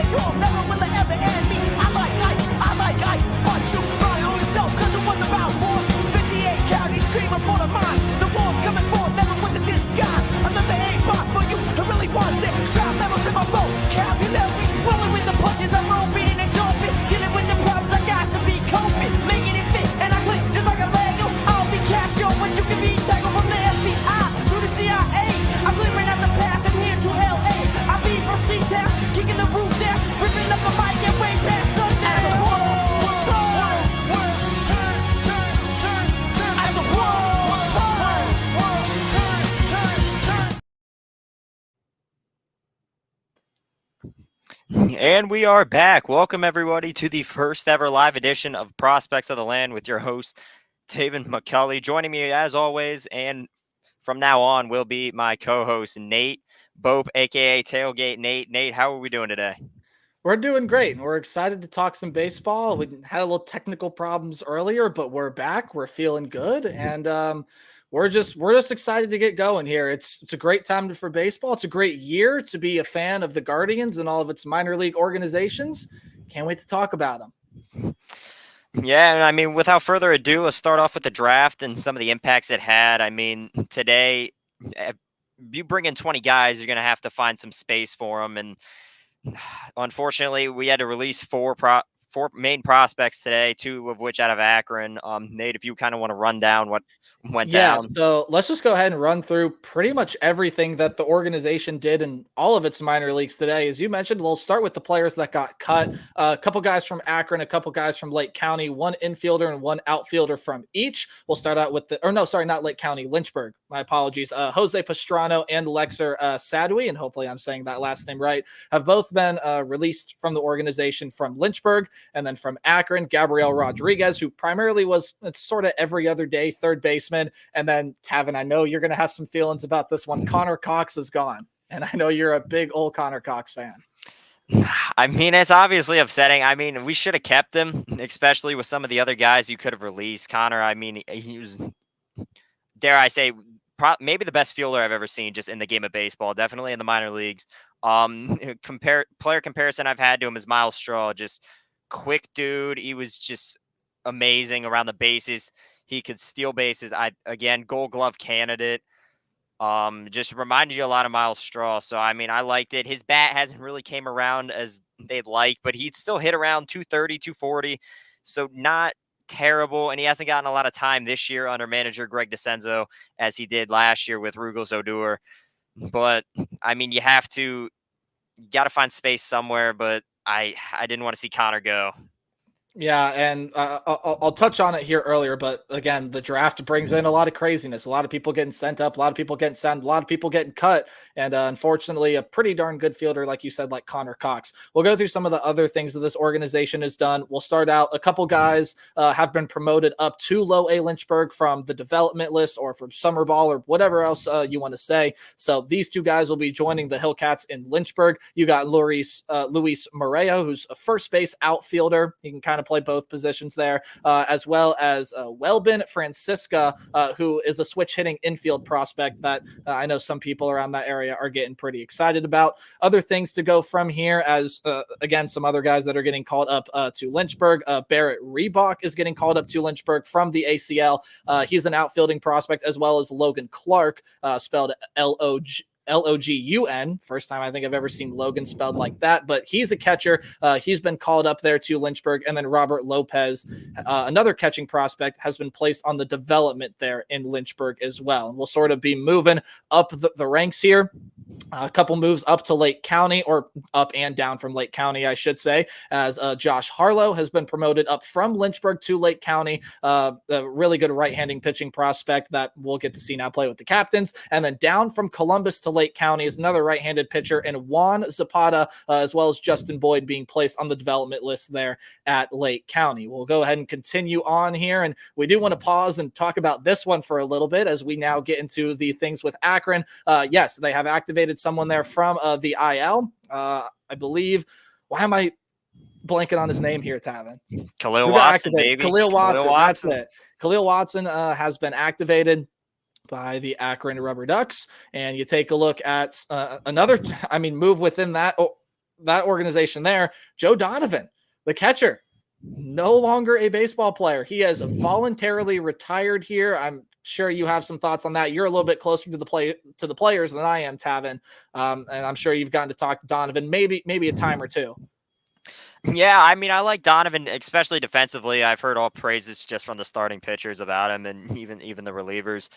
stand tall, never will it ever end me. I like ice, but you run on yourself, cause it was about war. 58 counties screaming for the mind. The war's coming forth, never with the disguise. Another A-bomb for you, it really was it. Shrap medals in my vocabulary. Rolling with the punches, I'm roping and jumping. Dealing with the problems, I got to be coping. Making it fit, and I click just like a Lego. I'll be Casio, but you can be tangled from the FBI to the CIA. I'm glimmering at the path and here to LA. I be from C-Town, kicking the roof there, ripping up the mic and way past sundown. As the world was hard, turn. As the world was hard, turn. And we are back. Welcome, everybody, to the first ever live edition of Prospects of the Land with your host, Taven McCulley. Joining me, as always, and from now on, will be my co-host, Nate Bope, a.k.a. Tailgate Nate. Nate, how are we doing today? We're doing great, and we're excited to talk some baseball. We had a little technical problems earlier, but we're back. We're feeling good, and we're just excited to get going here. It's a great time for baseball. It's a great year to be a fan of the Guardians and all of its minor league organizations. Can't wait to talk about them. Yeah, and I mean, without further ado, let's start off with the draft and some of the impacts it had. I mean, today, you bring in 20 guys, you're going to have to find some space for them, and unfortunately, we had to release four main prospects today, two of which out of Akron. Nate, if you kind of want to run down what went down. So let's just go ahead and run through pretty much everything that the organization did in all of its minor leagues today. As you mentioned, we'll start with the players that got cut. A couple guys from Akron, a couple guys from Lake County, one infielder and one outfielder from each. We'll start out with not Lake County, Lynchburg. My apologies. Jose Pastrano and Lexer Sadwi, and hopefully I'm saying that last name right, have both been released from the organization from Lynchburg. And then from Akron, Gabriel Rodriguez, who primarily was sort of every other day third baseman. And then Tavin, I know you're going to have some feelings about this one. Connor Cox is gone. And I know you're a big old Connor Cox fan. I mean, it's obviously upsetting. I mean, we should have kept him, especially with some of the other guys you could have released. Connor, I mean, he was, dare I say, maybe the best fielder I've ever seen just in the game of baseball, definitely in the minor leagues. Player comparison I've had to him is Miles Straw, just quick dude. He was just amazing around the bases. He could steal bases. Again, Gold Glove candidate. Just reminded you a lot of Miles Straw. So, I mean, I liked it. His bat hasn't really came around as they'd like, but he'd still hit around 230, 240. So not terrible. And he hasn't gotten a lot of time this year under manager Greg DeCenzo as he did last year with Rugels Odor. But, I mean, you got to find space somewhere, but I didn't want to see Connor go. Yeah, and I'll touch on it here earlier, but again, the draft brings in a lot of craziness. A lot of people getting sent up, a lot of people getting sent, a lot of people getting cut, and unfortunately, a pretty darn good fielder, like you said, like Connor Cox. We'll go through some of the other things that this organization has done. We'll start out. A couple guys have been promoted up to Low A Lynchburg from the development list or from summer ball or whatever else you want to say. So these two guys will be joining the Hillcats in Lynchburg. You got Luis Moreo, who's a first base outfielder. He can kind of play both positions there, as well as Welbin Francisca, who is a switch hitting infield prospect that I know some people around that area are getting pretty excited about. Other things to go from here, as again, some other guys that are getting called up to Lynchburg. Barrett Reebok is getting called up to Lynchburg from the ACL. He's an outfielding prospect, as well as Logan Clark, spelled Logun. First time I think I've ever seen Logan spelled like that, but he's a catcher. He's been called up there to Lynchburg. And then Robert Lopez, another catching prospect, has been placed on the development there in Lynchburg as well. And we'll sort of be moving up the ranks here. A couple moves up to Lake County, or up and down from Lake County, I should say, as Josh Harlow has been promoted up from Lynchburg to Lake County. A really good right-handing pitching prospect that we'll get to see now play with the Captains. And then down from Columbus to Lake County is another right-handed pitcher, and Juan Zapata, as well as Justin Boyd, being placed on the development list there at Lake County. We'll go ahead and continue on here, and we do want to pause and talk about this one for a little bit as we now get into the things with Akron. Yes, they have activated someone there from the IL. I believe. Why am I blanking on his name here, Tavin? Khalil Watson, baby. Khalil Watson. That's it. Khalil Watson has been activated by the Akron Rubber Ducks. And you take a look at another, move within that. that organization there, Joe Donovan, the catcher, no longer a baseball player. He has voluntarily retired here. I'm sure you have some thoughts on that. You're a little bit closer to the players than I am, Tavin. And I'm sure you've gotten to talk to Donovan maybe a time or two. Yeah, I mean, I like Donovan, especially defensively. I've heard all praises just from the starting pitchers about him, and even the relievers.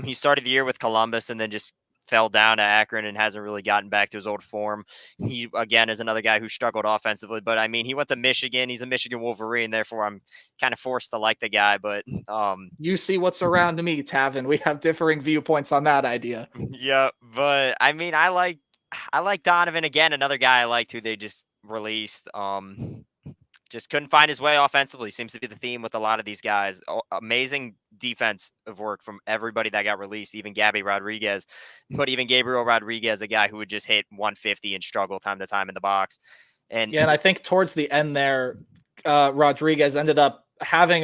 He started the year with Columbus, and then just fell down to Akron and hasn't really gotten back to his old form. He again is another guy who struggled offensively, but I mean, he went to Michigan. He's a Michigan Wolverine, therefore I'm kind of forced to like the guy. But you see what's around me, Tavin. We have differing viewpoints on that idea. Yeah, but I mean, I like Donovan again. Another guy I liked who they just released. Just couldn't find his way offensively. Seems to be the theme with a lot of these guys. Amazing defensive work from everybody that got released, even Gabby Rodriguez. But even Gabriel Rodriguez, a guy who would just hit 150 and struggle time to time in the box. And yeah, and I think towards the end there, Rodriguez ended up having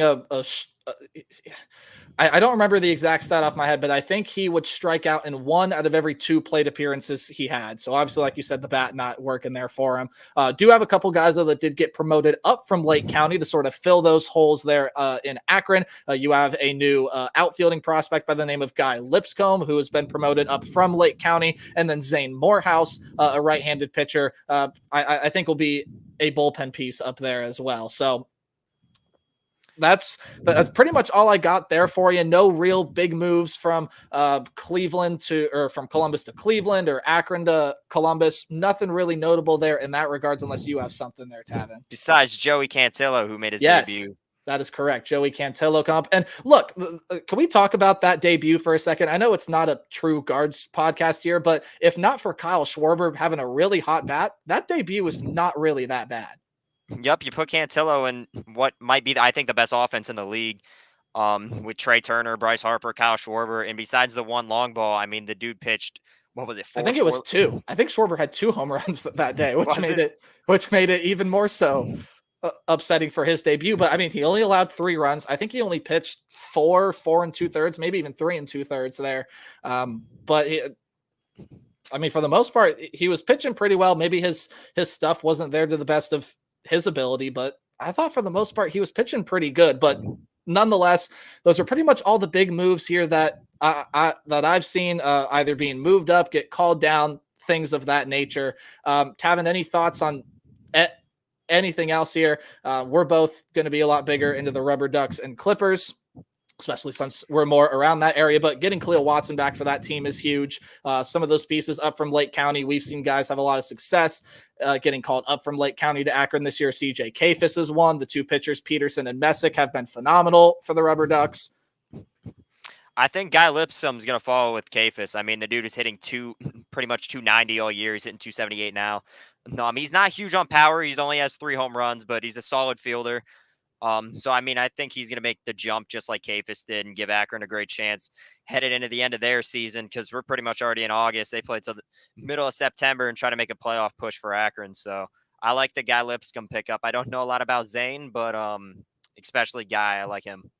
I don't remember the exact stat off my head, but I think he would strike out in 1 out of every 2 plate appearances he had. So obviously, like you said, the bat not working there for him. Do have a couple guys, though, that did get promoted up from Lake County to sort of fill those holes there in Akron. You have a new outfielding prospect by the name of Guy Lipscomb, who has been promoted up from Lake County, and then Zane Morehouse, a right-handed pitcher. I think will be a bullpen piece up there as well. So that's pretty much all I got there for you. No real big moves from Columbus to Cleveland or Akron to Columbus. Nothing really notable there in that regards, unless you have something there, Tavin. Besides Joey Cantillo, who made his debut. That is correct. Joey Cantillo comp. And look, can we talk about that debut for a second? I know it's not a true guards podcast here, but if not for Kyle Schwarber having a really hot bat, that debut was not really that bad. Yep, you put Cantillo in what might be, I think, the best offense in the league, with Trey Turner, Bryce Harper, Kyle Schwarber, and besides the one long ball, I mean, the dude pitched, what was it? I think it was 2. I think Schwarber had 2 home runs that day, which made it even more so upsetting for his debut. But I mean, he only allowed 3 runs. I think he only pitched 4 and 2/3, maybe even 3 and 2/3 there. But I mean, for the most part, he was pitching pretty well. Maybe his stuff wasn't there to the best of his ability, but I thought for the most part he was pitching pretty good. But nonetheless, those are pretty much all the big moves here that I've seen, either being moved up, get called down, things of that nature. Tavin, any thoughts on anything else here? We're both going to be a lot bigger into the Rubber Ducks and Clippers, especially since we're more around that area, but getting Khalil Watson back for that team is huge. Some of those pieces up from Lake County, we've seen guys have a lot of success getting called up from Lake County to Akron this year. CJ Kafis is one. The 2 pitchers, Peterson and Messick, have been phenomenal for the Rubber Ducks. I think Guy Lipscomb's going to follow with Kafis. I mean, the dude is hitting pretty much 290 all year. He's hitting 278 now. He's not huge on power. He only has 3 home runs, but he's a solid fielder. So, I mean, I think he's going to make the jump just like Kafis did and give Akron a great chance headed into the end of their season, because we're pretty much already in August. They play till the middle of September and try to make a playoff push for Akron. So I like the Guy Lipscomb pickup. I don't know a lot about Zane, but especially Guy, I like him.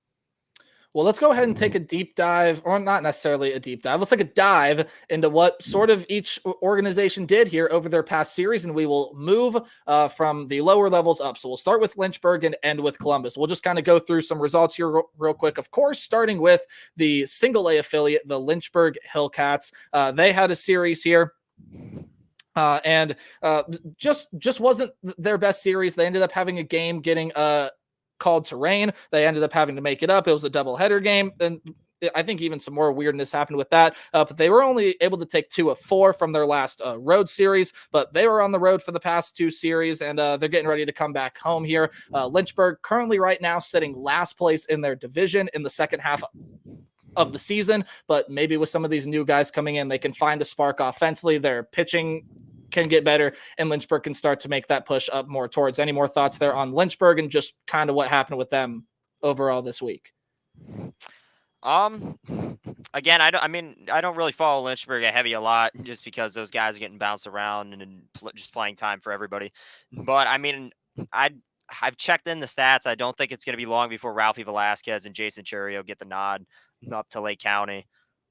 Well, let's go ahead and take a deep dive, or not necessarily a deep dive. Let's take a dive into what sort of each organization did here over their past series, and we will move from the lower levels up. So we'll start with Lynchburg and end with Columbus. We'll just kind of go through some results here real quick. Of course, starting with the single A affiliate, the Lynchburg Hillcats. They had a series here. And just wasn't their best series. They ended up having a game getting called to rain. They ended up having to make it up. It was a doubleheader game, and I think even some more weirdness happened with that. But they were only able to take 2 of 4 from their last road series, but they were on the road for the past 2 series, and they're getting ready to come back home here. Lynchburg currently right now sitting last place in their division in the second half of the season, but maybe with some of these new guys coming in, they can find a spark offensively. Their pitching can get better, and Lynchburg can start to make that push up more towards. Any more thoughts there on Lynchburg and just kind of what happened with them overall this week? Again, I don't really follow Lynchburg a lot, just because those guys are getting bounced around and just playing time for everybody. But I mean, I've checked in the stats. I don't think it's going to be long before Ralphie Velasquez and Jason Churio get the nod up to Lake County.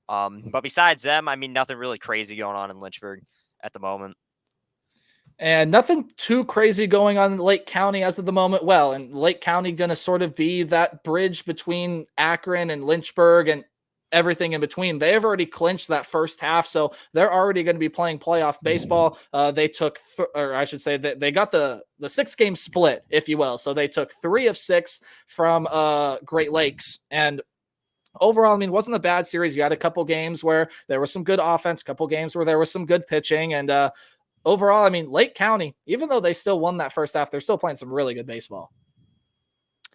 But besides them, I mean, nothing really crazy going on in Lynchburg at the moment. And nothing too crazy going on in Lake County as of the moment. Well, and Lake County going to sort of be that bridge between Akron and Lynchburg and everything in between. They have already clinched that first half, so they're already going to be playing playoff baseball. They took, or I should say, that they got the 6-game split, if you will. So they took 3 of 6 from Great Lakes, and overall, I mean, it wasn't a bad series. You had a couple games where there was some good offense, a couple games where there was some good pitching, and overall, I mean, Lake County, even though they still won that first half, they're still playing some really good baseball.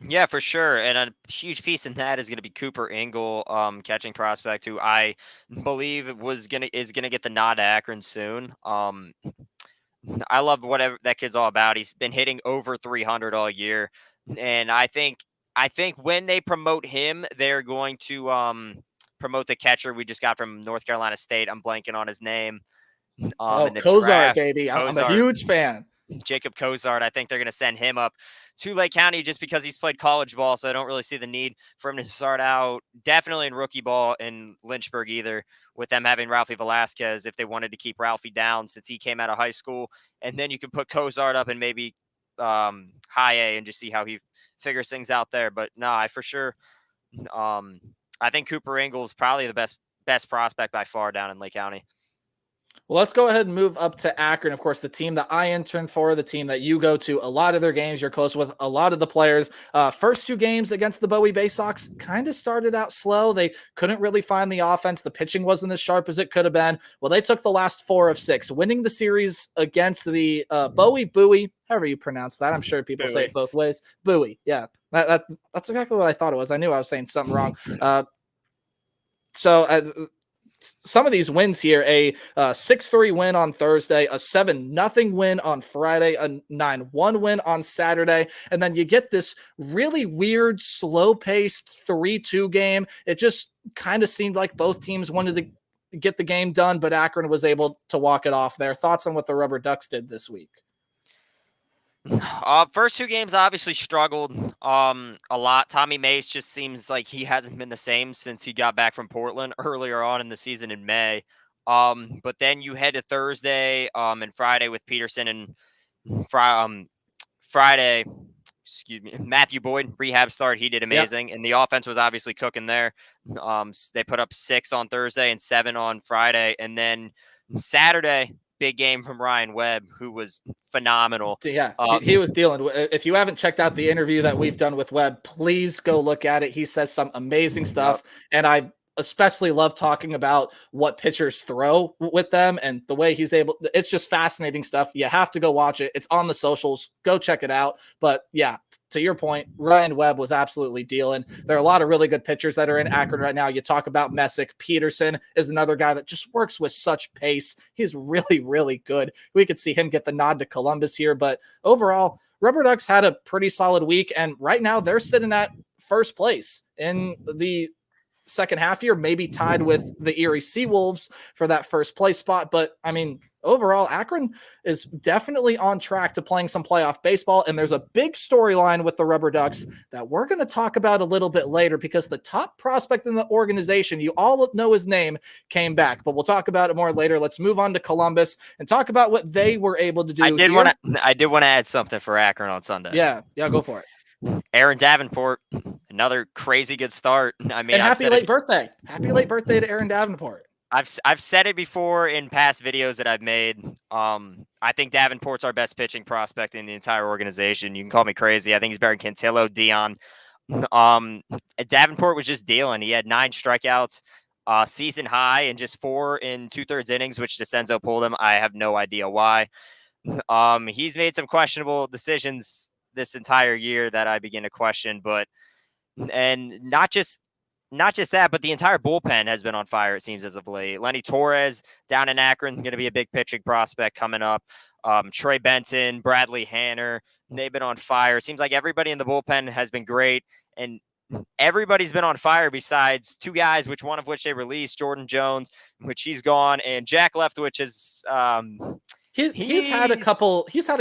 Yeah, for sure. And a huge piece in that is going to be Cooper Ingle, catching prospect, who I believe is gonna get the nod to Akron soon. I love whatever that kid's all about. He's been hitting over 300 all year, and I think when they promote him, they're going to promote the catcher we just got from North Carolina State. I'm blanking on his name. In the Cozart, draft. Baby. I'm a huge fan. Jacob Cozart. I think they're going to send him up to Lake County just because he's played college ball. So I don't really see the need for him to start out definitely in rookie ball in Lynchburg either, with them having Ralphie Velasquez if they wanted to keep Ralphie down since he came out of high school. And then you can put Cozart up and maybe high A and just see how he figures things out there. But no, I for sure. I think Cooper Ingle is probably the best prospect by far down in Lake County. Well, let's go ahead and move up to Akron. Of course, the team that I intern for, the team that you go to a lot of their games, you're close with a lot of the players. First 2 games against the Bowie Bay Sox kind of started out slow. They couldn't really find the offense. The pitching wasn't as sharp as it could have been. Well, they took the last 4 of 6, winning the series against the Bowie, however you pronounce that. I'm sure people say it both ways. Bowie, yeah. That's exactly what I thought it was. I knew I was saying something wrong. Some of these wins here, a 6-3 win on Thursday, a 7-0 win on Friday, a 9-1 win on Saturday, and then you get this really weird, slow-paced 3-2 game. It just kind of seemed like both teams wanted to get the game done, but Akron was able to walk it off there. Thoughts on what the Rubber Ducks did this week? First 2 games obviously struggled a lot. Tommy Mace just seems like he hasn't been the same since he got back from Portland earlier on in the season in May. But then you head to Thursday and Friday with Peterson, and Friday, Matthew Boyd rehab start. He did amazing, and the offense was obviously cooking there. They put up 6 on Thursday and 7 on Friday, and then Saturday, big game from Ryan Webb, who was phenomenal. Yeah, he was dealing. If you haven't checked out the interview that we've done with Webb, please go look at it. He says some amazing stuff, and I especially love talking about what pitchers throw with them and the way he's able. It's just fascinating stuff. You have to go watch it. It's on the socials. Go check it out. But yeah, to your point, Ryan Webb was absolutely dealing. There are a lot of really good pitchers that are in Akron right now. You talk about Messick. Peterson is another guy that just works with such pace. He's really, really good. We could see him get the nod to Columbus here, but overall, Rubber Ducks had a pretty solid week, and right now they're sitting at first place in the second half here, maybe tied with the Erie Seawolves for that first place spot. But I mean, overall, Akron is definitely on track to playing some playoff baseball. And there's a big storyline with the Rubber Ducks that we're going to talk about a little bit later, because the top prospect in the organization, you all know his name, came back, but we'll talk about it more later. Let's move on to Columbus and talk about what they were able to do. I did want to add something for Akron on Sunday. Yeah, go for it. Aaron Davenport, another crazy good start. I mean, and happy late birthday to Aaron Davenport. I've said it before in past videos that I've made. I think Davenport's our best pitching prospect in the entire organization. You can call me crazy. I think he's better than Cantillo, Dion. Davenport was just dealing. He had 9 strikeouts, season high, and just 4 in 2/3 innings, which DeCenzo pulled him. I have no idea why. He's made some questionable decisions this entire year that I begin to question, and not just that, but the entire bullpen has been on fire, it seems, as of late. Lenny Torres down in Akron is going to be a big pitching prospect coming up. Trey Benton, Bradley Hanner, they've been on fire. It seems like everybody in the bullpen has been great, and everybody's been on fire besides 2 guys, one of which they released, Jordan Jones, which he's gone, and Jack Leftwich is He's had a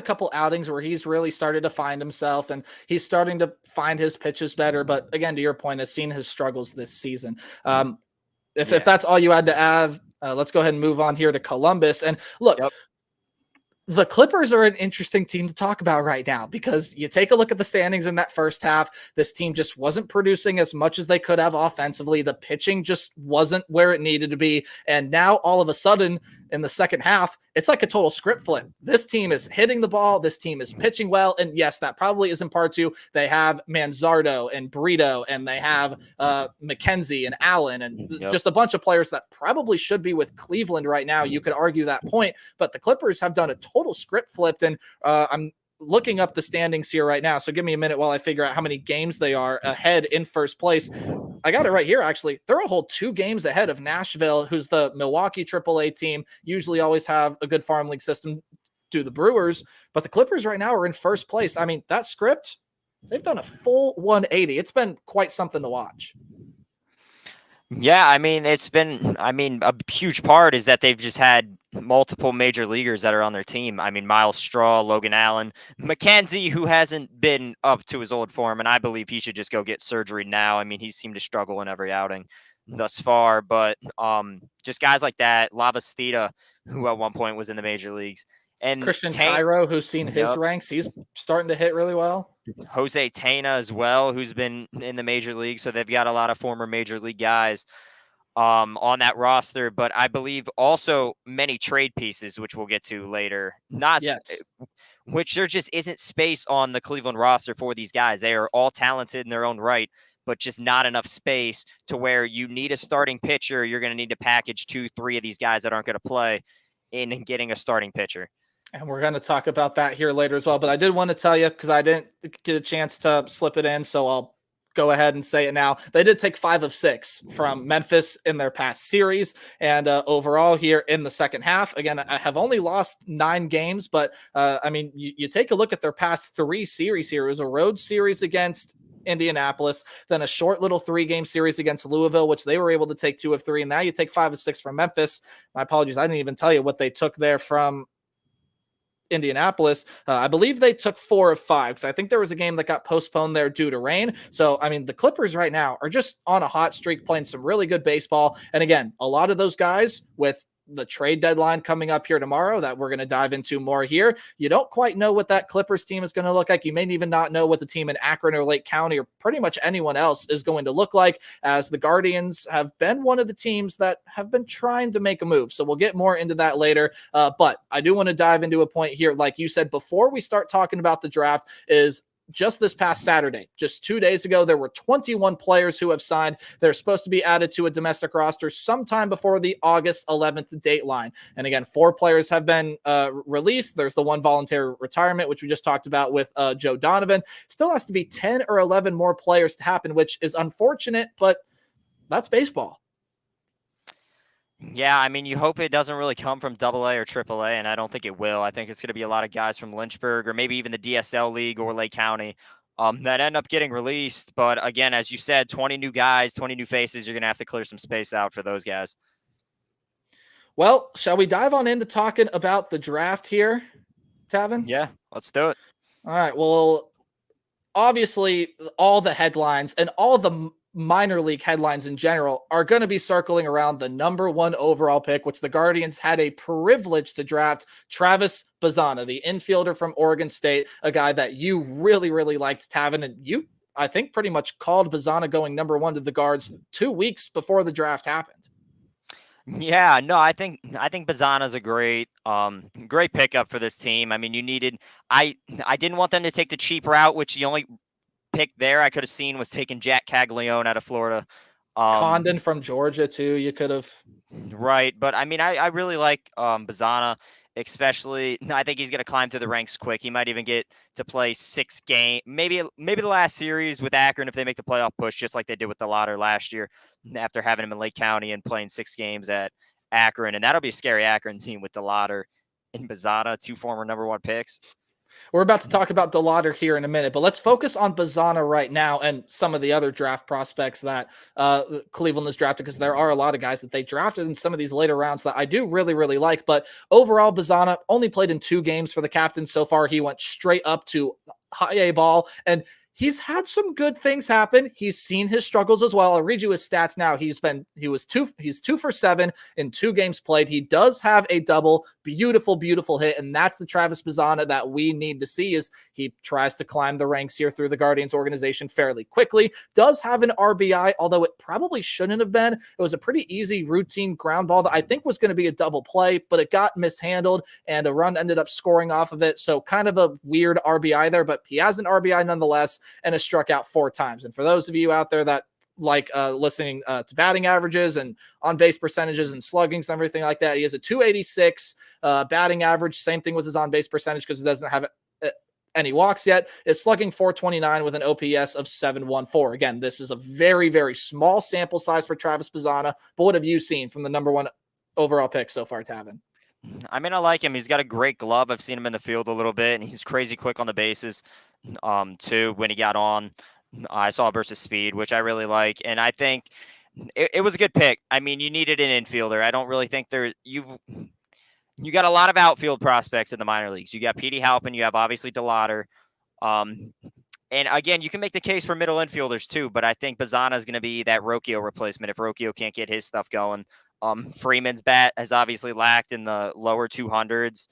couple outings where he's really started to find himself, and he's starting to find his pitches better. But again, to your point, has seen his struggles this season. If that's all you had to add, let's go ahead and move on here to Columbus. And look, The Clippers are an interesting team to talk about right now because you take a look at the standings in that first half. This team just wasn't producing as much as they could have offensively. The pitching just wasn't where it needed to be. And now all of a sudden in the second half, it's like a total script flip. This team is hitting the ball. This team is pitching well. And yes, that probably is in part to they have Manzardo and Brito, and they have McKenzie and Allen, and just a bunch of players that probably should be with Cleveland right now. You could argue that point, but the Clippers have done a total script flipped. And I'm looking up the standings here right now. So give me a minute while I figure out how many games they are ahead in first place. I got it right here, actually. They're a whole 2 games ahead of Nashville, who's the Milwaukee AAA team. Usually always have a good farm league system, do the Brewers. But the Clippers right now are in first place. I mean, that script, they've done a full 180. It's been quite something to watch. Yeah, I mean, a huge part is that they've just had multiple major leaguers that are on their team. I mean, Miles Straw, Logan Allen, McKenzie, who hasn't been up to his old form, and I believe he should just go get surgery now. I mean, he seemed to struggle in every outing thus far, but just guys like that, Lavastida, who at one point was in the major leagues, and Christian Cairo, who's seen his ranks, he's starting to hit really well. Jose Tena as well, who's been in the major league. So they've got a lot of former major league guys on that roster, but I believe also many trade pieces, which we'll get to later. Which there just isn't space on the Cleveland roster for these guys. They are all talented in their own right, but just not enough space to where you need a starting pitcher. You're going to need to package 2-3 of these guys that aren't going to play in getting a starting pitcher. And we're going to talk about that here later as well. But I did want to tell you, because I didn't get a chance to slip it in, so I'll go ahead and say it now. They did take 5 of 6 from Memphis in their past series. And overall here in the second half, again, I have only lost 9 games. But, I mean, you take a look at their past 3 series here. It was a road series against Indianapolis, then a short little 3-game series against Louisville, which they were able to take 2 of 3. And now you take 5 of 6 from Memphis. My apologies, I didn't even tell you what they took there from Indianapolis. I believe they took 4 of 5 because I think there was a game that got postponed there due to rain. So, I mean, the Clippers right now are just on a hot streak, playing some really good baseball. And again, a lot of those guys with the trade deadline coming up here tomorrow that we're going to dive into more here. You don't quite know what that Clippers team is going to look like. You may even not know what the team in Akron or Lake County or pretty much anyone else is going to look like, as the Guardians have been one of the teams that have been trying to make a move. So we'll get more into that later. But I do want to dive into a point here. Like you said, before we start talking about the draft, is just this past Saturday, just 2 days ago, there were 21 players who have signed. They're supposed to be added to a domestic roster sometime before the August 11th dateline. And again, 4 players have been released. There's the 1 voluntary retirement, which we just talked about with Joe Donovan. Still has to be 10 or 11 more players to happen, which is unfortunate, but that's baseball. Yeah, I mean, you hope it doesn't really come from AA or AAA, and I don't think it will. I think it's going to be a lot of guys from Lynchburg or maybe even the DSL League or Lake County that end up getting released. But again, as you said, 20 new guys, 20 new faces. You're going to have to clear some space out for those guys. Well, shall we dive on into talking about the draft here, Tavin? Yeah, let's do it. All right. Well, obviously, all the headlines and all the minor league headlines in general are going to be circling around the number 1 overall pick, which the Guardians had a privilege to draft, Travis Bazzana, the infielder from Oregon State, a guy that you really, really liked, Tavin, and you, I think, pretty much called Bazzana going number 1 to the Guards 2 weeks before the draft happened. Yeah, no, I think Bazzana's a great pickup for this team. I mean, I didn't want them to take the cheap route, which the only pick there I could have seen was taking Jack Caglione out of Florida. Condon from Georgia too, you could have. Right, but I mean, I really like Bazzana, especially. I think he's going to climb through the ranks quick. He might even get to play 6 games, maybe the last series with Akron if they make the playoff push, just like they did with the Lauder last year after having him in Lake County and playing 6 games at Akron. And that'll be a scary Akron team with DeLauder and Bazzana, 2 former number 1 picks. We're about to talk about DeLauder here in a minute, but let's focus on Bazzana right now and some of the other draft prospects that Cleveland has drafted, because there are a lot of guys that they drafted in some of these later rounds that I do really, really like. But overall, Bazzana only played in 2 games for the Captains so far. He went straight up to high A ball, and he's had some good things happen. He's seen his struggles as well. I'll read you his stats now. He's 2 for 7 in 2 games played. He does have a double, beautiful hit, and that's the Travis Bazzana that we need to see as he tries to climb the ranks here through the Guardians organization fairly quickly. Does have an RBI, although it probably shouldn't have been. It was a pretty easy routine ground ball that I think was going to be a double play, but it got mishandled and a run ended up scoring off of it. So kind of a weird RBI there, but he has an RBI nonetheless and has struck out 4 times. And for those of you out there that like listening to batting averages and on base percentages and sluggings and everything like that, he has a 286 batting average. Same thing with his on base percentage because he doesn't have any walks yet. Is slugging 429 with an OPS of 714. Again, this is a very small sample size for Travis Bazzana, but what have you seen from the number 1 overall pick so far, Tavin? I mean, I like him. He's got a great glove. I've seen him in the field a little bit, and he's crazy quick on the bases, too, when he got on. I saw versus speed, which I really like, and I think it was a good pick. I mean, you needed an infielder. I don't really think you got a lot of outfield prospects in the minor leagues. You got Petey Halpin, you have obviously DeLauder. And again, you can make the case for middle infielders too, but I think Bazzana is going to be that Rocchio replacement if Rocchio can't get his stuff going. Freeman's bat has obviously lacked in the lower 200s.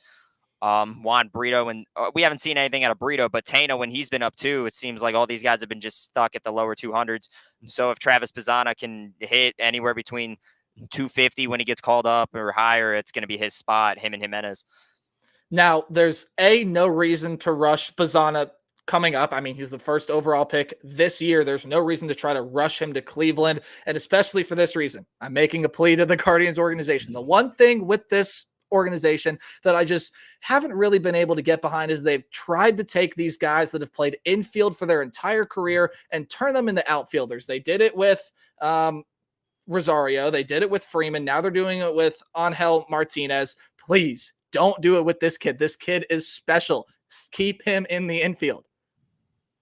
Juan Brito, and we haven't seen anything out of Brito, but Tano, when he's been up too, it seems like all these guys have been just stuck at the lower 200s. And so if Travis Bazzana can hit anywhere between 250 when he gets called up or higher, it's going to be his spot, him and Jimenez. Now, there's no reason to rush Bazzana coming up. I mean, he's the first overall pick this year. There's no reason to try to rush him to Cleveland, and especially for this reason. I'm making a plea to the Guardians organization. The one thing with this organization that I just haven't really been able to get behind is they've tried to take these guys that have played infield for their entire career and turn them into outfielders. They did it with Rosario. They did it with Freeman. Now they're doing it with Angel Martinez. Please don't do it with this kid. This kid is special. Keep him in the infield.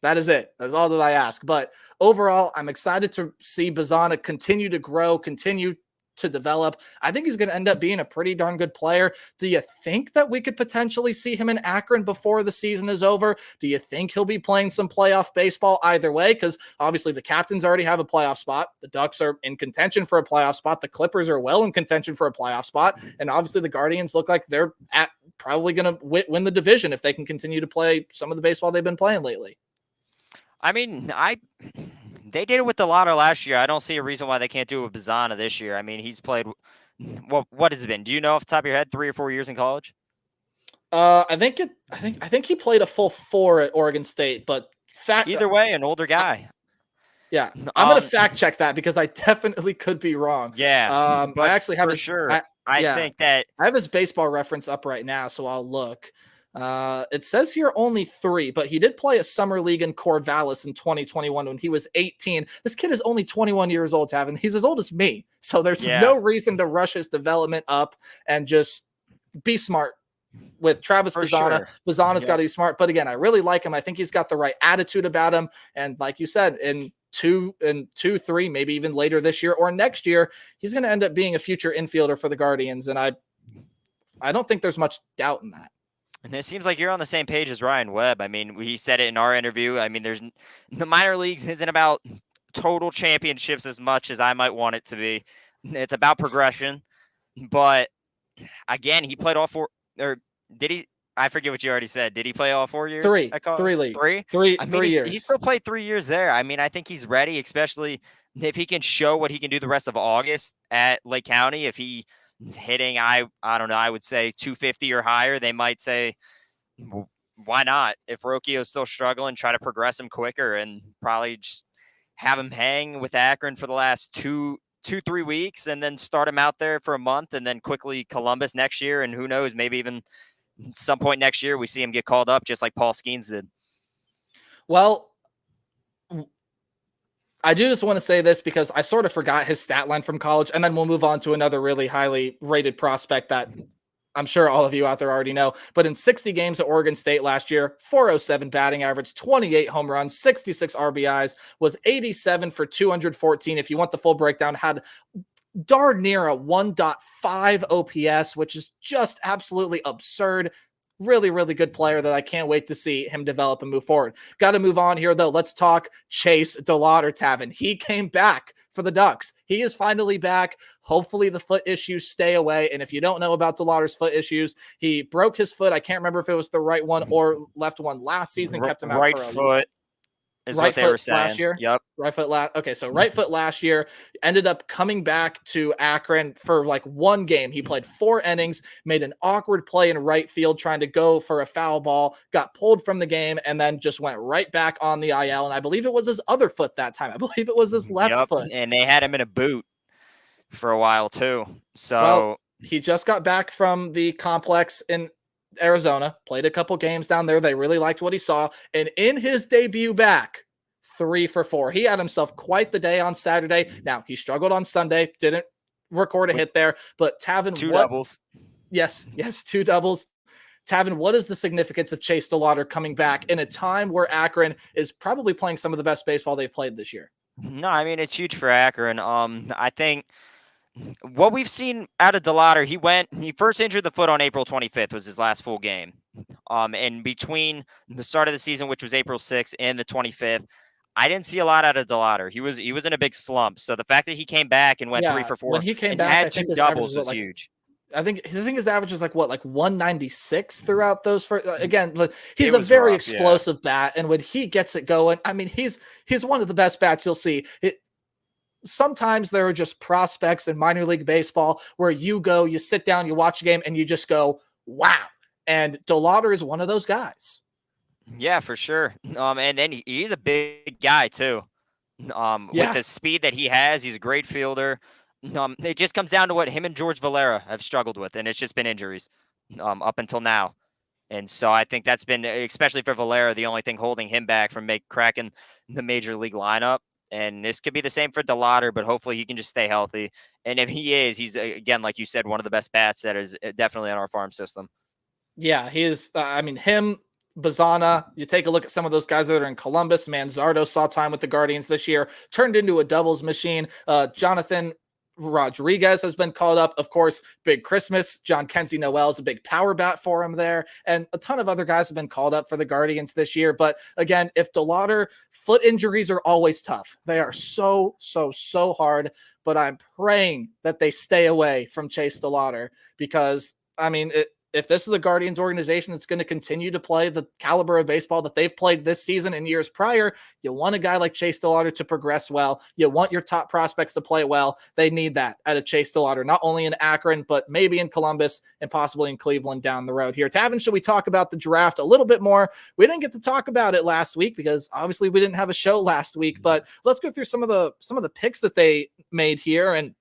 That is it. That's all that I ask. But overall, I'm excited to see Bazzana continue to grow, continue to develop. I think he's going to end up being a pretty darn good player. Do you think that we could potentially see him in Akron before the season is over? Do you think he'll be playing some playoff baseball either way? Because obviously the Captains already have a playoff spot. The Ducks are in contention for a playoff spot. The Clippers are well in contention for a playoff spot. And obviously the Guardians look like they're probably going to win the division if they can continue to play some of the baseball they've been playing lately. I mean, they did it with DeLauder last year. I don't see a reason why they can't do it with Bazzana this year. I mean, he's played. What has it been? Do you know off the top of your head 3 or 4 years in college? I think he played a full 4 at Oregon State, but either way, an older guy. Yeah, I'm gonna fact check that because I definitely could be wrong. Yeah, I actually have I think that I have his baseball reference up right now, so I'll look. It says here only 3, but he did play a summer league in Corvallis in 2021 when he was 18. This kid is only 21 years old, Tavin. He's as old as me. So there's no reason to rush his development up and just be smart with Travis Bazzana. Sure. Bazzana's got to be smart. But again, I really like him. I think he's got the right attitude about him. And like you said, in 2, 3, maybe even later this year or next year, he's going to end up being a future infielder for the Guardians. And I don't think there's much doubt in that. And it seems like you're on the same page as Ryan Webb. I mean, he said it in our interview. I mean, the minor leagues isn't about total championships as much as I might want it to be. It's about progression. But again, he played all 4, or did he? I forget what you already said. Did he play all 4 years? 3 leagues. 3 years. He still played 3 years there. I mean, I think he's ready, especially if he can show what he can do the rest of August at Lake County. If he hitting, I don't know, I would say 250 or higher, they might say, why not? If Rocchio's still struggling, try to progress him quicker and probably just have him hang with Akron for the last 2-3 weeks and then start him out there for a month and then quickly Columbus next year. And who knows, maybe even some point next year we see him get called up just like Paul Skeens did. Well, I do just want to say this because I sort of forgot his stat line from college, and then we'll move on to another really highly rated prospect that I'm sure all of you out there already know. But in 60 games at Oregon State last year, 407 batting average, 28 home runs, 66 RBIs, was 87 for 214. If you want the full breakdown, had darn near a 1.5 OPS, which is just absolutely absurd. really, really good player that I can't wait to see him develop and move forward. Got to move on here, though. Let's talk Chase DeLauder, Tavin. He came back for the Ducks. He is finally back. Hopefully the foot issues stay away. And if you don't know about DeLauder's foot issues, he broke his foot. I can't remember if it was the right one or left one last season, kept him out right for a foot. Is right what they foot were saying. last year. Yep. Right foot last. Okay, so right foot last year ended up coming back to Akron for like one game. He played 4 innings, made an awkward play in right field trying to go for a foul ball, got pulled from the game, and then just went right back on the IL. And I believe it was his other foot that time. I believe it was his left foot. And they had him in a boot for a while too. So well, he just got back from the complex in Arizona, played a couple games down there. They really liked what he saw. And in his debut back, 3 for 4. He had himself quite the day on Saturday. Now, he struggled on Sunday, didn't record a hit there, but Tavin, 2 doubles. Yes, 2 doubles. Tavin, what is the significance of Chase DeLauder coming back in a time where Akron is probably playing some of the best baseball they've played this year? No, I mean, it's huge for Akron. I think what we've seen out of DeLauder, he first injured the foot on April 25th, was his last full game. And between the start of the season, which was April 6th, and the 25th, I didn't see a lot out of DeLauder. He was in a big slump. So the fact that he came back and went 3 for 4 when he came and back, had I think 2 his doubles was was huge. I think his average is like 196 throughout those first. Again, he's It a was very rough, explosive bat, and when he gets it going, I mean, he's one of the best bats you'll see. Sometimes there are just prospects in minor league baseball where you sit down, you watch a game, and you just go, wow. And DeLauder is one of those guys. Yeah, for sure. And then he's a big guy too. With the speed that he has, he's a great fielder. It just comes down to what him and George Valera have struggled with, and it's just been injuries up until now. And so I think that's been, especially for Valera, the only thing holding him back from cracking the major league lineup. And this could be the same for DeLauder, but hopefully he can just stay healthy. And if he is, he's, again, like you said, one of the best bats that is definitely on our farm system. Yeah, he is. I mean, him, Bazana, you take a look at some of those guys that are in Columbus. Manzardo saw time with the Guardians this year, turned into a doubles machine. Jonathan Rodriguez has been called up. Of course, Big Christmas. John Kenzie Noel is a big power bat for him there. And a ton of other guys have been called up for the Guardians this year. But again, if DeLauder, foot injuries are always tough. They are so hard. But I'm praying that they stay away from Chase DeLauder because, I mean, if this is a Guardians organization that's going to continue to play the caliber of baseball that they've played this season and years prior, you want a guy like Chase DeLauder to progress well. You want your top prospects to play well. They need that out of Chase DeLauder, not only in Akron, but maybe in Columbus and possibly in Cleveland down the road here. Tavin, should we talk about the draft a little bit more? We didn't get to talk about it last week because obviously we didn't have a show last week, but let's go through some of the picks that they made here. And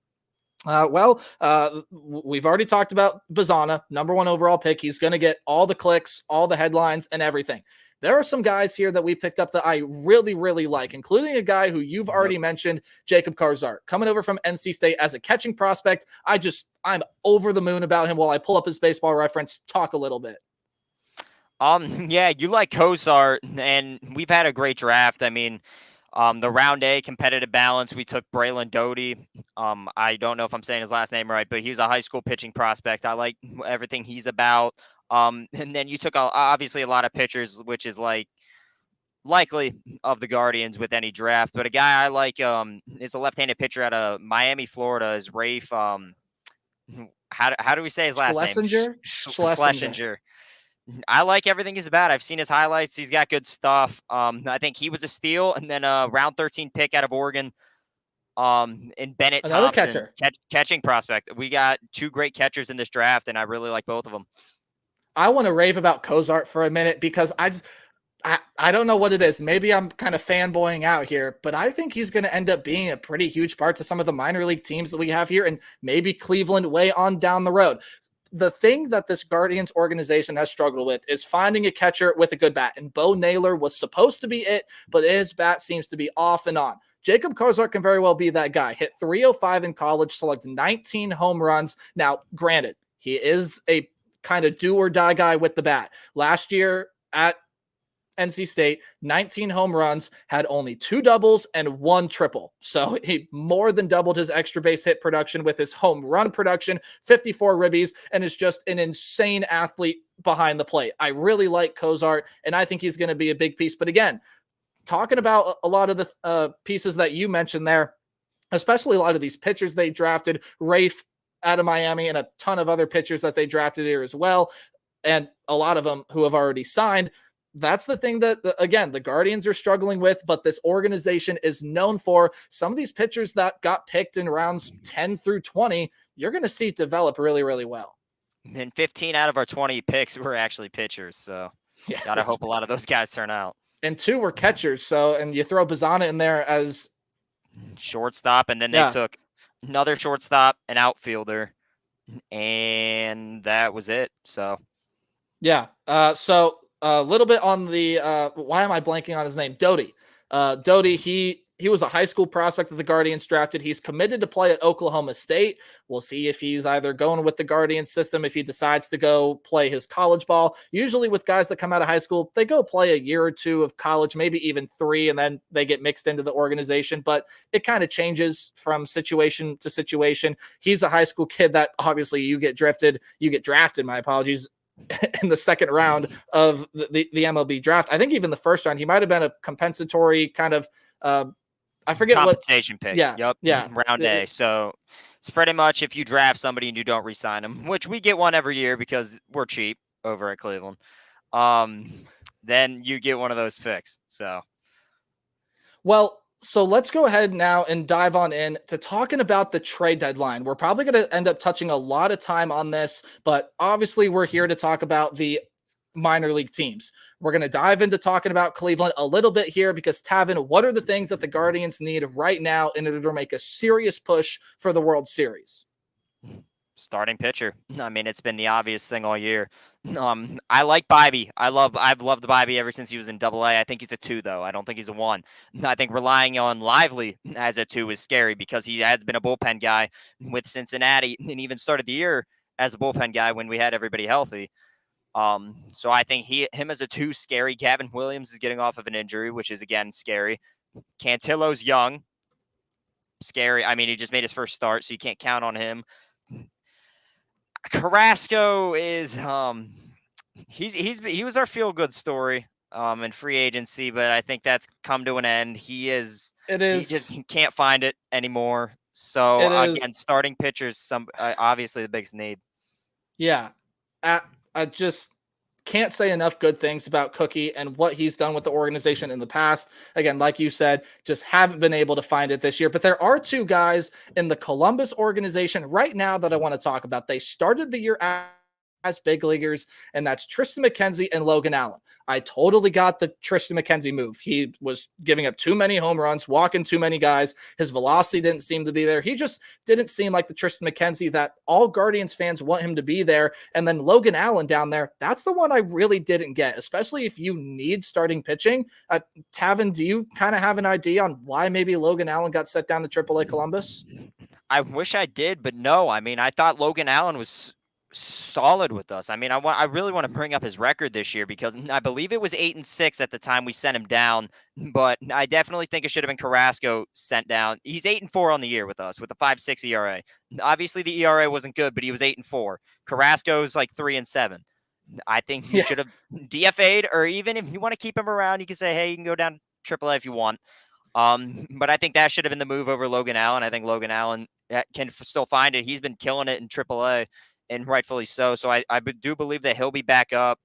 we've already talked about Bazana, number 1 overall pick. He's going to get all the clicks, all the headlines, and everything. There are some guys here that we picked up that I really, really like, including a guy who you've already mentioned, Jacob Carzart, coming over from NC State as a catching prospect. I'm over the moon about him. While I pull up his Baseball Reference, talk a little bit. Yeah, you like Cozart, and we've had a great draft. I mean, the round A competitive balance, we took Braylon Doty. I don't know if I'm saying his last name right, but he was a high school pitching prospect. I like everything he's about. And then you took obviously a lot of pitchers, which is like likely of the Guardians with any draft. But a guy I like is a left-handed pitcher out of Miami, Florida, is Rafe. How do we say his last name? Schlesinger. I like everything he's about. I've seen his highlights. He's got good stuff. I think he was a steal, and then a round 13 pick out of Oregon. In Bennett Another Thompson, catcher. Catching prospect. We got 2 great catchers in this draft, and I really like both of them. I want to rave about Cozart for a minute because I don't know what it is. Maybe I'm kind of fanboying out here, but I think he's going to end up being a pretty huge part to some of the minor league teams that we have here, and maybe Cleveland way on down the road. The thing that this Guardians organization has struggled with is finding a catcher with a good bat. And Bo Naylor was supposed to be it, but his bat seems to be off and on. Jacob Carzart can very well be that guy. Hit 305 in college, select 19 home runs. Now, granted, he is a kind of do or die guy with the bat. Last year at NC State, 19 home runs, had only 2 doubles and 1 triple. So he more than doubled his extra base hit production with his home run production, 54 ribbies, and is just an insane athlete behind the plate. I really like Cozart, and I think he's going to be a big piece. But again, talking about a lot of the pieces that you mentioned there, especially a lot of these pitchers they drafted, Rafe out of Miami and a ton of other pitchers that they drafted here as well, and a lot of them who have already signed. That's the thing that, again, the Guardians are struggling with, but this organization is known for. Some of these pitchers that got picked in rounds 10 through 20, you're going to see develop really, really well. And 15 out of our 20 picks were actually pitchers, so yeah, gotta hope a lot of those guys turn out. And 2 were catchers, so, and you throw Bazana in there as shortstop, and then they took another shortstop, an outfielder, and that was it. So yeah. So a little bit on the why am I blanking on his name? Doty. Doty, he was a high school prospect that the Guardians drafted. He's committed to play at Oklahoma State. We'll see if he's either going with the Guardian system, if he decides to go play his college ball. Usually with guys that come out of high school, they go play a year or 2 of college, maybe even 3, and then they get mixed into the organization. But it kind of changes from situation to situation. He's a high school kid that obviously you get drafted, my apologies, in the second round of the MLB draft. I think even the first round, he might have been a compensatory kind of I forget compensation what pick. Yeah. Yep. Yeah. Round A. So it's pretty much if you draft somebody and you don't re-sign them, which we get one every year because we're cheap over at Cleveland. Then you get one of those picks. So let's go ahead now and dive on in to talking about the trade deadline. We're probably going to end up touching a lot of time on this, but obviously we're here to talk about the minor league teams. We're going to dive into talking about Cleveland a little bit here because, Tavin, what are the things that the Guardians need right now in order to make a serious push for the World Series? Starting pitcher. I mean, it's been the obvious thing all year. I like Bibee. I've loved Bibee ever since he was in AA. I think he's a 2, though. I don't think he's a 1. I think relying on Lively as a 2 is scary because he has been a bullpen guy with Cincinnati and even started the year as a bullpen guy when we had everybody healthy. So I think him as a 2 scary. Gavin Williams is getting off of an injury, which is again scary. Cantillo's young, scary. I mean, he just made his first start, so you can't count on him. Carrasco is he was our feel good story in free agency, but I think that's come to an end. He just can't find it anymore. So again, starting pitchers, obviously the biggest need. Yeah. I just can't say enough good things about Cookie and what he's done with the organization in the past. Again, like you said, just haven't been able to find it this year. But there are 2 guys in the Columbus organization right now that I want to talk about. They started the year as big leaguers, and that's Triston McKenzie and Logan Allen. I totally got the Triston McKenzie move. He was giving up too many home runs, walking too many guys. His velocity didn't seem to be there. He just didn't seem like the Triston McKenzie that all Guardians fans want him to be there. And then Logan Allen down there, that's the one I really didn't get, especially if you need starting pitching. Tavin, do you kind of have an idea on why maybe Logan Allen got set down to AAA Columbus? I wish I did, but no. I mean, I thought Logan Allen was solid with us. I mean, I really want to bring up his record this year because I believe it was 8-6 at the time we sent him down, but I definitely think it should have been Carrasco sent down. He's 8-4 on the year with us with a 5.6 ERA. Obviously the ERA wasn't good, but he was 8-4. Carrasco's like 3-7. I think he should have DFA'd, or even if you want to keep him around, you can say, hey, you can go down to AAA if you want. But I think that should have been the move over Logan Allen. I think Logan Allen can still find it. He's been killing it in AAA. And rightfully so. So I do believe that he'll be back up.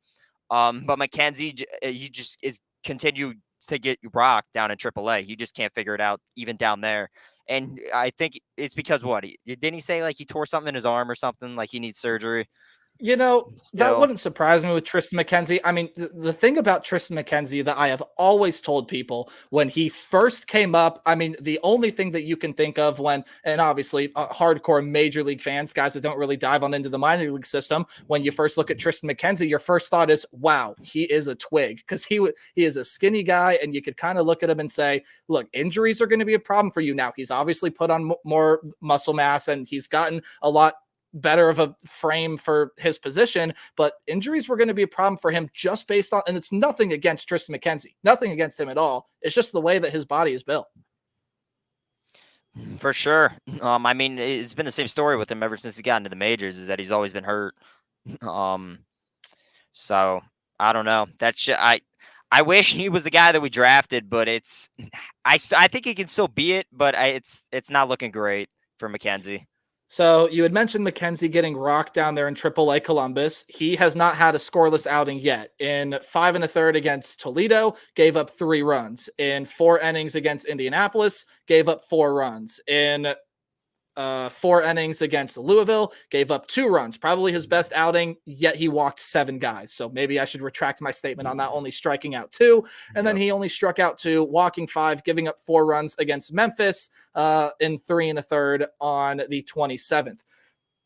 But McKenzie, he just is continued to get rocked down in AAA. He just can't figure it out even down there. And I think it's because didn't he say like he tore something in his arm or something? Like he needs surgery. You know, that wouldn't surprise me with Triston McKenzie. I mean, the thing about Triston McKenzie that I have always told people when he first came up, I mean, the only thing that you can think of and obviously hardcore major league fans, guys that don't really dive on into the minor league system, when you first look at Triston McKenzie, your first thought is, wow, he is a twig, because he is a skinny guy, and you could kind of look at him and say, look, injuries are going to be a problem for you now. He's obviously put on more muscle mass, and he's gotten a lot better of a frame for his position, but injuries were going to be a problem for him just based on, and it's nothing against Tristan McKenzie, nothing against him at all. It's just the way that his body is built. For sure. I mean, it's been the same story with him ever since he got into the majors, is that he's always been hurt. So I don't know. I wish he was the guy that we drafted, but I think he can still be it, but it's not looking great for McKenzie. So you had mentioned McKenzie getting rocked down there in AAA Columbus. He has not had a scoreless outing yet. In 5 1/3 against Toledo, gave up 3 runs. In 4 innings against Indianapolis, gave up 4 runs. In 4 innings against Louisville, gave up 2 runs. Probably his best outing, yet he walked 7 guys. So maybe I should retract my statement on that, only striking out 2. And then he only struck out 2, walking 5, giving up 4 runs against Memphis in 3 1/3 on the 27th.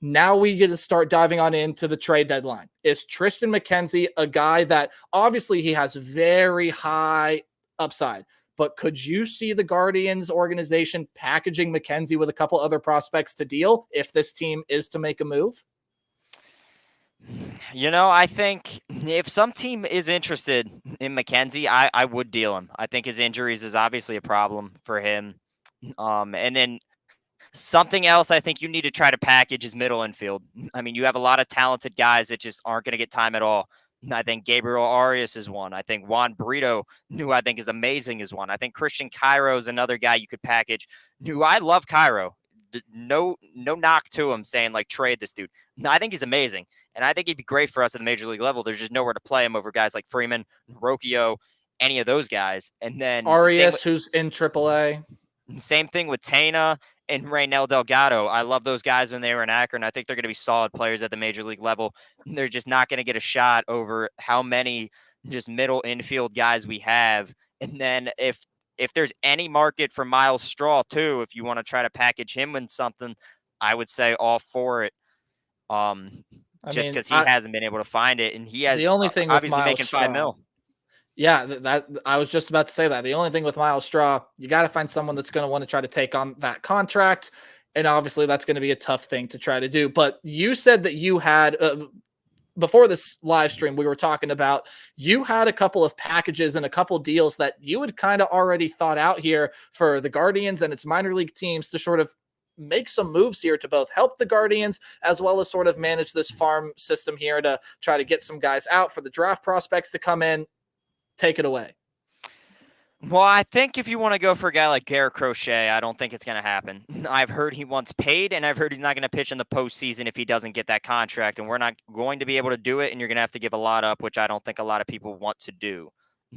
Now we get to start diving on into the trade deadline. Is Tristan McKenzie a guy that obviously he has very high upside, but could you see the Guardians organization packaging McKenzie with a couple other prospects to deal if this team is to make a move? I think if some team is interested in McKenzie, I would deal him. I think his injuries is obviously a problem for him. And then something else I think you need to try to package is middle infield. I mean, you have a lot of talented guys that just aren't going to get time at all. I think Gabriel Arias is one. I think Juan Brito, who I think is amazing, is one. I think Christian Cairo is another guy you could package. Who I love Cairo. No knock to him saying like trade this dude. No, I think he's amazing, and I think he'd be great for us at the major league level. There's just nowhere to play him over guys like Freeman, Rocchio, any of those guys. And then Arias, who's in AAA. Same thing with Tena and Reynel Delgado. I love those guys when they were in Akron. I think they're going to be solid players at the major league level. They're just not going to get a shot over how many just middle infield guys we have. And then if there's any market for Miles Straw too, if you want to try to package him in something, I would say all for it. Just because he hasn't been able to find it, and he has the only thing obviously making $5 million. Yeah, that I was just about to say that. The only thing with Miles Straw, you got to find someone that's going to want to try to take on that contract. And obviously that's going to be a tough thing to try to do. But you said that you had, before this live stream, we were talking about, you had a couple of packages and a couple deals that you had kind of already thought out here for the Guardians and its minor league teams to sort of make some moves here to both help the Guardians as well as sort of manage this farm system here to try to get some guys out for the draft prospects to come in. Take it away. Well, I think if you want to go for a guy like Garrett Crochet, I don't think it's going to happen. I've heard he wants paid, and I've heard he's not going to pitch in the postseason if he doesn't get that contract, and we're not going to be able to do it, and you're going to have to give a lot up, which I don't think a lot of people want to do.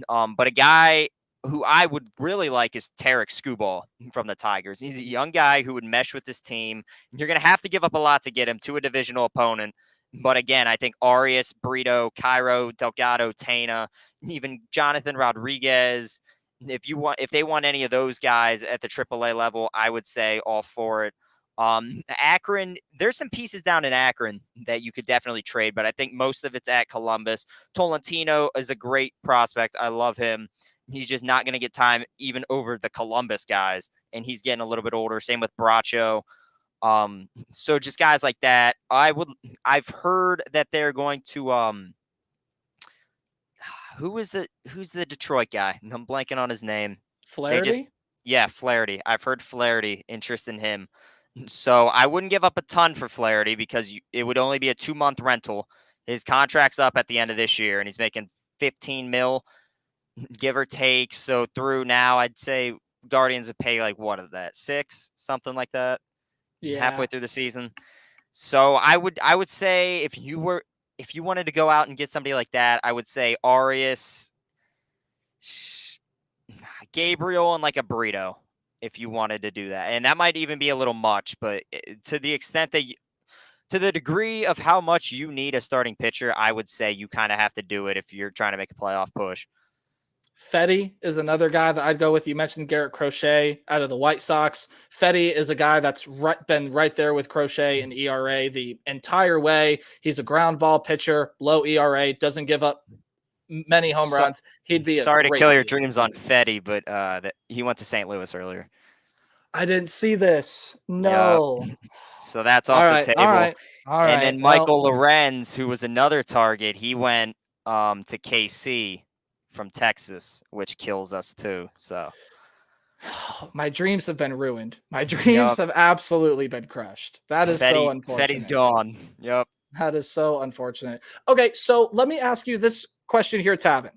But a guy who I would really like is Tarek Skubal from the Tigers. He's a young guy who would mesh with this team. You're going to have to give up a lot to get him to a divisional opponent. But again, I think Arias, Brito, Cairo, Delgado, Tena, even Jonathan Rodriguez, if they want any of those guys at the AAA level, I would say all for it. Akron, there's some pieces down in Akron that you could definitely trade, but I think most of it's at Columbus. Tolentino is a great prospect. I love him. He's just not going to get time even over the Columbus guys, and he's getting a little bit older. Same with Bracho. So just guys like that. I've heard that they're going to who's the Detroit guy? I'm blanking on his name. Flaherty? Flaherty. I've heard Flaherty, interest in him. So I wouldn't give up a ton for Flaherty because it would only be a 2-month rental. His contract's up at the end of this year, and he's making $15 million, give or take. So through now, I'd say Guardians would pay like what of that, 6, something like that. Yeah. Halfway through the season. So I would say if you wanted to go out and get somebody like that, I would say Arias, Gabriel, and like a Brito if you wanted to do that. And that might even be a little much, but to the extent that to the degree of how much you need a starting pitcher, I would say you kind of have to do it if you're trying to make a playoff push. Fetty is another guy that I'd go with. You mentioned Garrett Crochet out of the White Sox. Fetty is a guy that's been right there with Crochet in ERA the entire way. He's a ground ball pitcher, low ERA, doesn't give up many home runs. He'd be sorry to kill your dreams on Fetty, but he went to St. Louis earlier. I didn't see this. No. So that's All off the right. All table. right. All And right. then Well, Michael Lorenz, who was another target, he went to KC from Texas, which kills us too. So my dreams have been ruined. My dreams yep. have absolutely been crushed. That is so Fetty's unfortunate. gone. Yep. That is so unfortunate. Okay, so let me ask you this question here, Tavin. Yep.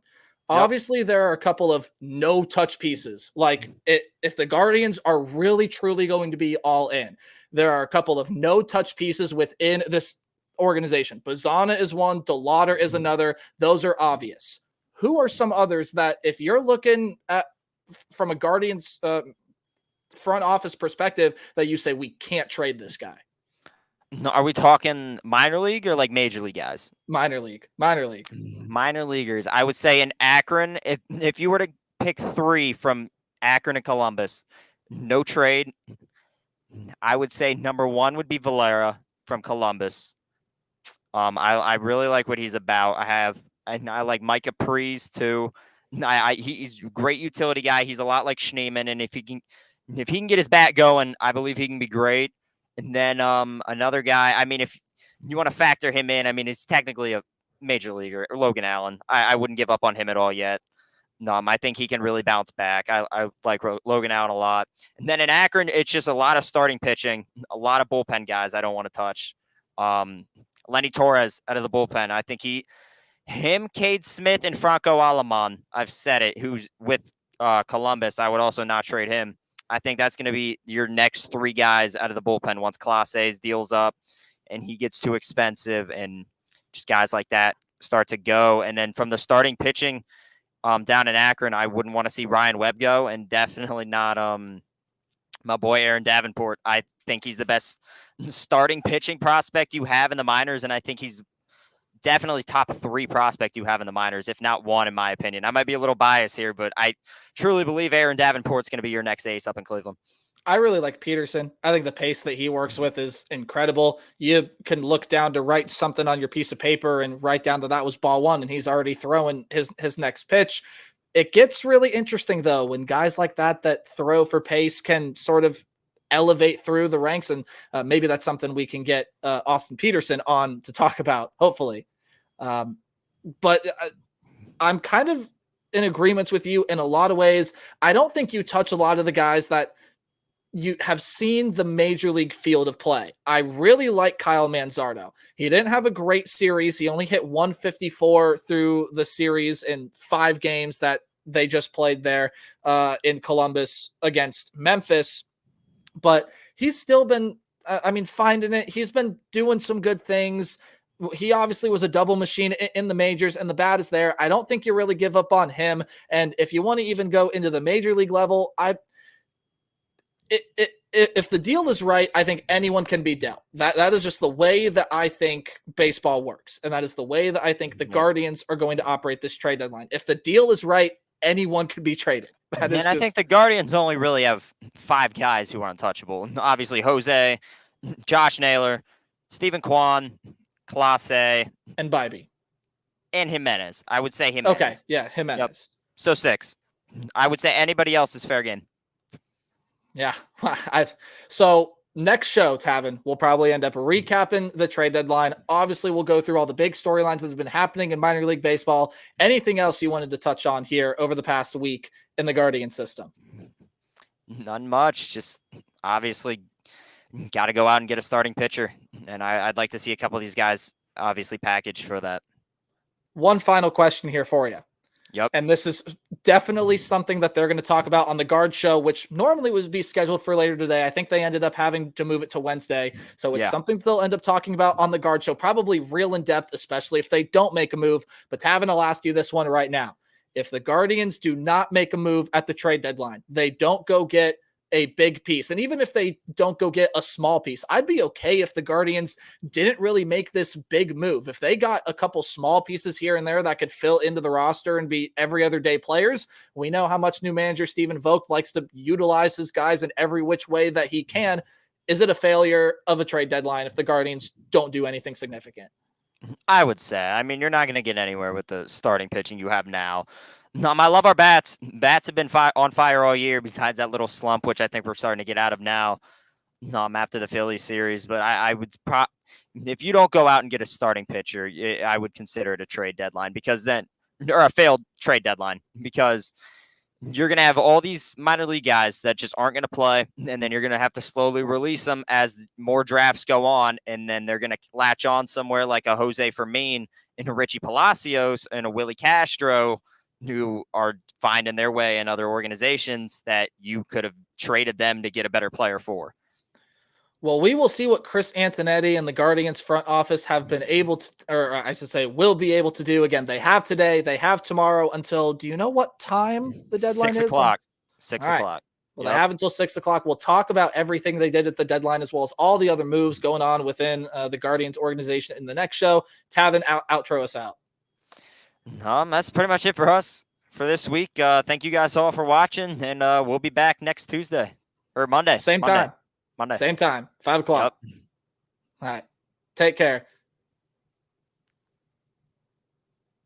Obviously, there are a couple of no-touch pieces. Like, if the Guardians are really, truly going to be all in, there are a couple of no-touch pieces within this organization. Bazana is one. DeLauder is another. Those are obvious. Who are some others that, if you're looking at from a Guardians front office perspective, that you say we can't trade this guy? No, are we talking minor league or like major league guys? Minor league. Minor league. Minor leaguers. I would say in Akron, if you were to pick 3 from Akron and Columbus, no trade. I would say number 1 would be Valera from Columbus. I really like what he's about. I like Micah Pries too. He's a great utility guy. He's a lot like Schneemann, and if he can get his bat going, I believe he can be great. And then another guy, I mean, if you want to factor him in, I mean, he's technically a major leaguer, Logan Allen. I wouldn't give up on him at all yet. I think he can really bounce back. I like Logan Allen a lot. And then in Akron, it's just a lot of starting pitching, a lot of bullpen guys I don't want to touch. Lenny Torres out of the bullpen. I think him, Cade Smith, and Franco Alaman, I've said it, who's with Columbus. I would also not trade him. I think that's going to be your next 3 guys out of the bullpen once Clase's deals up and he gets too expensive and just guys like that start to go. And then from the starting pitching down in Akron, I wouldn't want to see Ryan Webb go, and definitely not my boy Aaron Davenport. I think he's the best starting pitching prospect you have in the minors, and I think he's definitely top 3 prospect you have in the minors, if not 1, in my opinion. I might be a little biased here, but I truly believe Aaron Davenport's going to be your next ace up in Cleveland. I really like Peterson. I think the pace that he works with is incredible. You can look down to write something on your piece of paper and write down that was ball 1, and he's already throwing his next pitch. It gets really interesting, though, when guys like that throw for pace can sort of elevate through the ranks, and maybe that's something we can get Austin Peterson on to talk about, hopefully. But I'm kind of in agreement with you in a lot of ways. I don't think you touch a lot of the guys that you have seen the major league field of play. I really like Kyle Manzardo. He didn't have a great series. He only hit 154 through the series in 5 games that they just played there in Columbus against Memphis. But he's still been, finding it. He's been doing some good things. He obviously was a double machine in the majors, and the bat is there. I don't think you really give up on him. And if you want to even go into the major league level, if the deal is right, I think anyone can be dealt. That is just the way that I think baseball works, and that is the way that I think the Guardians are going to operate this trade deadline. If the deal is right, anyone can be traded. I think the Guardians only really have 5 guys who are untouchable. Obviously, Jose, Josh Naylor, Stephen Kwan, Clase, and Bibee. And Jimenez. I would say Jimenez. Okay, yeah, Jimenez. Yep. So 6. I would say anybody else is fair game. Yeah. So next show, Tavin, we'll probably end up recapping the trade deadline. Obviously, we'll go through all the big storylines that have been happening in minor league baseball. Anything else you wanted to touch on here over the past week in the Guardian system? None much. Just obviously got to go out and get a starting pitcher. And I'd like to see a couple of these guys obviously packaged for that. One final question here for you. Yep. And this is definitely something that they're going to talk about on the Guard show, which normally would be scheduled for later today. I think they ended up having to move it to Wednesday. So it's something they'll end up talking about on the Guard show, probably real in depth, especially if they don't make a move. But Tavin, I'll ask you this one right now. If the Guardians do not make a move at the trade deadline, they don't go get a big piece. And even if they don't go get a small piece, I'd be okay if the Guardians didn't really make this big move. If they got a couple small pieces here and there that could fill into the roster and be every other day players, we know how much new manager Stephen Vogt likes to utilize his guys in every which way that he can. Is it a failure of a trade deadline if the Guardians don't do anything significant? I would say. I mean, you're not going to get anywhere with the starting pitching you have now. No, I love our bats. Bats have been on fire all year. Besides that little slump, which I think we're starting to get out of now. No, I'm after the Phillies series, but I would if you don't go out and get a starting pitcher, I would consider it a trade deadline because then, or a failed trade deadline because you're going to have all these minor league guys that just aren't going to play. And then you're going to have to slowly release them as more drafts go on. And then they're going to latch on somewhere like a Jose Fermin and a Richie Palacios and a Willie Castro who are finding their way in other organizations that you could have traded them to get a better player for. Well, we will see what Chris Antonetti and the Guardians front office have been able to, or I should say, will be able to do. Again, they have today, they have tomorrow until, do you know what time the deadline is? 6 o'clock. 6 All o'clock. Right. Well, they have until 6 o'clock. We'll talk about everything they did at the deadline as well as all the other moves going on within the Guardians organization in the next show. Tavin, outro us out. That's pretty much it for us for this week. Thank you guys all for watching, and we'll be back next Tuesday or Monday. Same time. Monday. Same time, 5 o'clock. Yep. All right. Take care.